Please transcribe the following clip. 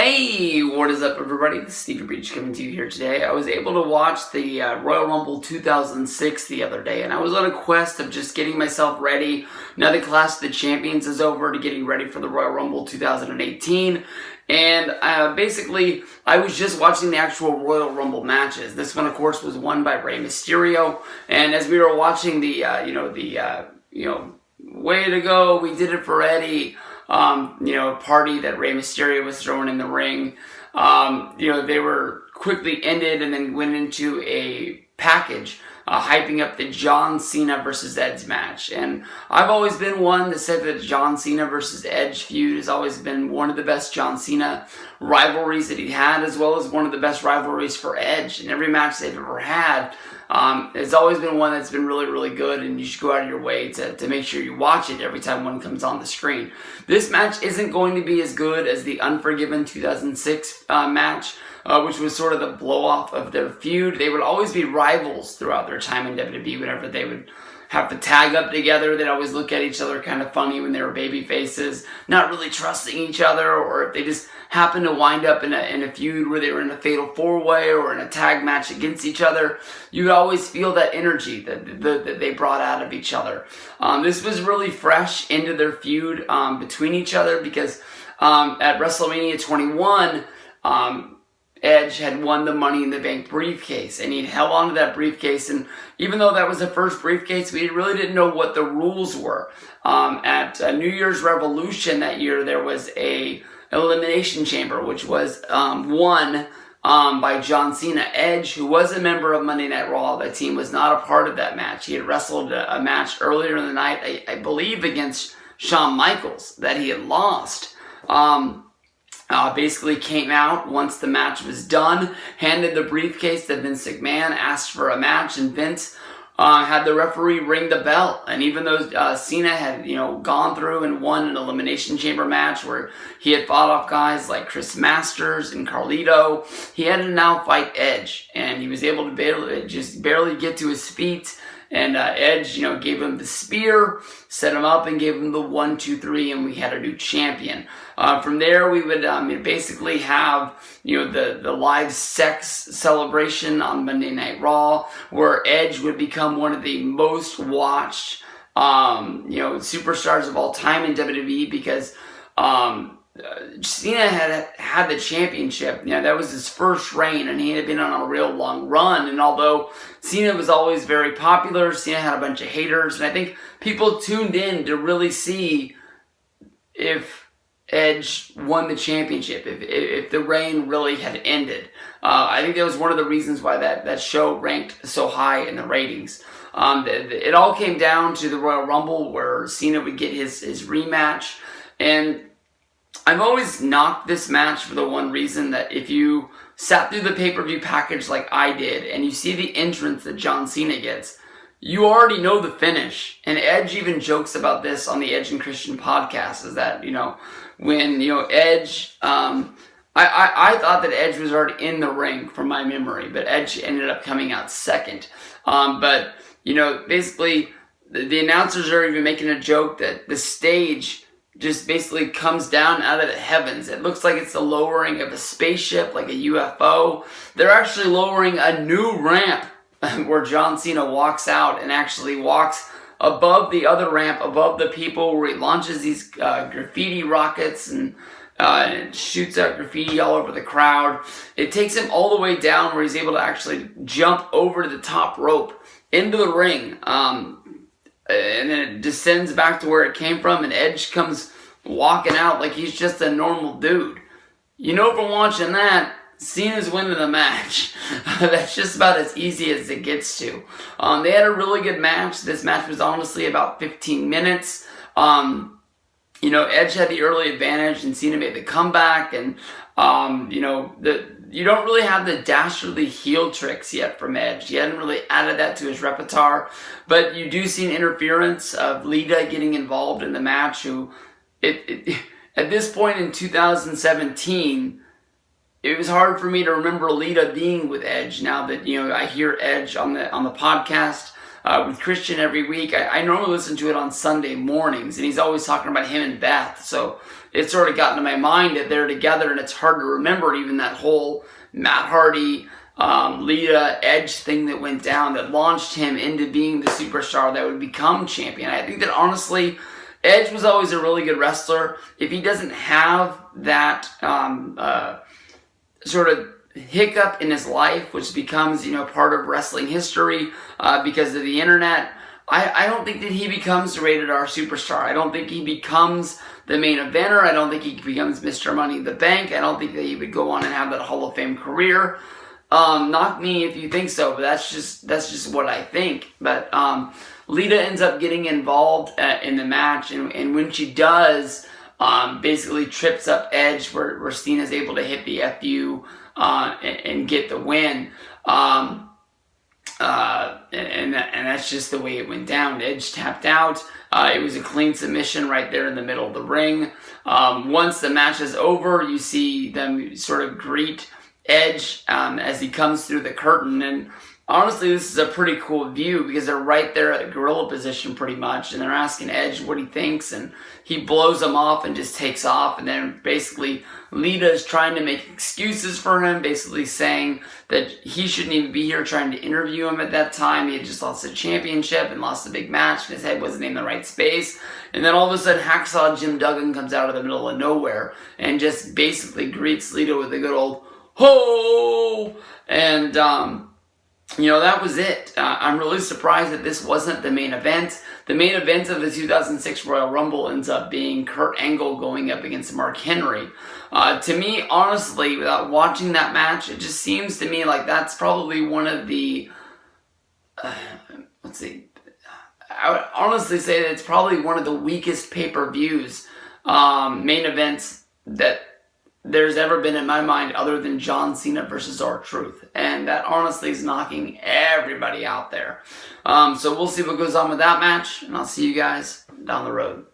Hey, what is up, everybody? This is Stevie Breach coming to you here today. I was able to watch the Royal Rumble 2006 the other day, and I was on a quest of just getting myself ready. Now the Clash of the Champions is over, to getting ready for the Royal Rumble 2018. And basically, I was just watching the actual Royal Rumble matches. This one, of course, was won by Rey Mysterio. And as we were watching the way to go, we did it for Eddie, party that Rey Mysterio was throwing in the ring, they were quickly ended and then went into a package, hyping up the John Cena versus Edge match. And I've always been one to say that John Cena versus Edge feud has always been one of the best John Cena rivalries that he had, as well as one of the best rivalries for Edge. In every match they've ever had, it's always been one that's been really, really good, and you should go out of your way to make sure you watch it every time one comes on the screen. This match isn't going to be as good as the Unforgiven 2006 match, which was sort of the blow-off of their feud. They would always be rivals throughout their time in WWE. Whenever they would have to tag up together, they'd always look at each other kind of funny when they were baby faces, not really trusting each other, or if they just happened to wind up in a feud where they were in a fatal four-way or in a tag match against each other, you would always feel that energy that they brought out of each other. This was really fresh into their feud between each other, because at WrestleMania 21, Edge had won the Money in the Bank briefcase, and he'd held on to that briefcase, and even though that was the first briefcase, we really didn't know what the rules were. At New Year's Revolution that year, there was a Elimination Chamber, which was won by John Cena. Edge, who was a member of Monday Night Raw, that team, was not a part of that match. He had wrestled a match earlier in the night, I believe against Shawn Michaels, that he had lost. Basically came out once the match was done, handed the briefcase to Vince McMahon, asked for a match, and Vince had the referee ring the bell. And even though Cena had gone through and won an Elimination Chamber match where he had fought off guys like Chris Masters and Carlito, he had to now fight Edge, and he was able to barely get to his feet. And Edge, gave him the spear, set him up, and gave him the 1, 2, 3, and we had a new champion. From there, we would basically have the live sex celebration on Monday Night Raw, where Edge would become one of the most watched superstars of all time in WWE, because Cena had the championship. That was his first reign, and he had been on a real long run. And although Cena was always very popular, Cena had a bunch of haters, and I think people tuned in to really see if Edge won the championship, if the reign really had ended. I think that was one of the reasons why that show ranked so high in the ratings. It all came down to the Royal Rumble, where Cena would get his rematch, and I've always knocked this match for the one reason that if you sat through the pay-per-view package like I did, and you see the entrance that John Cena gets, you already know the finish. And Edge even jokes about this on the Edge and Christian podcast, is that, when, Edge, I thought that Edge was already in the ring from my memory, but Edge ended up coming out second. Basically, the announcers are even making a joke that the stage just basically comes down out of the heavens. It looks like it's the lowering of a spaceship, like a UFO. They're actually lowering a new ramp where John Cena walks out and actually walks above the other ramp, above the people, where he launches these graffiti rockets and shoots out graffiti all over the crowd. It takes him all the way down where he's able to actually jump over to the top rope into the ring. And then it descends back to where it came from, and Edge comes walking out like he's just a normal dude. From watching that, Cena's winning the match. That's just about as easy as it gets to. They had a really good match. This match was honestly about 15 minutes. Edge had the early advantage, and Cena made the comeback, and you don't really have the dastardly heel tricks yet from Edge. He hadn't really added that to his repertoire, but you do see an interference of Lita getting involved in the match, at this point in 2017, it was hard for me to remember Lita being with Edge. Now that, I hear Edge on the podcast with Christian every week. I normally listen to it on Sunday mornings, and he's always talking about him and Beth. So it sort of got into my mind that they're together, and it's hard to remember even that whole Matt Hardy, Lita, Edge thing that went down that launched him into being the superstar that would become champion. I think that honestly, Edge was always a really good wrestler. If he doesn't have that sort of hiccup in his life, which becomes, part of wrestling history because of the internet, I don't think that he becomes a rated R superstar. I don't think he becomes the main eventer. I don't think he becomes Mr. Money in the Bank. I don't think that he would go on and have that Hall of Fame career. Knock me if you think so, but that's just what I think. But Lita ends up getting involved in the match, and when she does, basically trips up Edge, where Cena's able to hit the FU and get the win. And that's just the way it went down. Edge tapped out. It was a clean submission right there in the middle of the ring. Once the match is over, you see them sort of greet Edge as he comes through the curtain, and honestly, this is a pretty cool view because they're right there at gorilla position pretty much, and they're asking Edge what he thinks, and he blows them off and just takes off. And then basically Lita is trying to make excuses for him, basically saying that he shouldn't even be here, trying to interview him at that time. He had just lost the championship and lost a big match, and his head wasn't in the right space. And then all of a sudden, Hacksaw Jim Duggan comes out of the middle of nowhere and just basically greets Lita with a good old ho! And that was it. I'm really surprised that this wasn't the main event. The main event of the 2006 Royal Rumble ends up being Kurt Angle going up against Mark Henry. To me, honestly, without watching that match, it just seems to me like that's probably one of the... I would honestly say that it's probably one of the weakest pay-per-views, main events that there's ever been in my mind, other than John Cena versus R-Truth. And that honestly is knocking everybody out there. So we'll see what goes on with that match, and I'll see you guys down the road.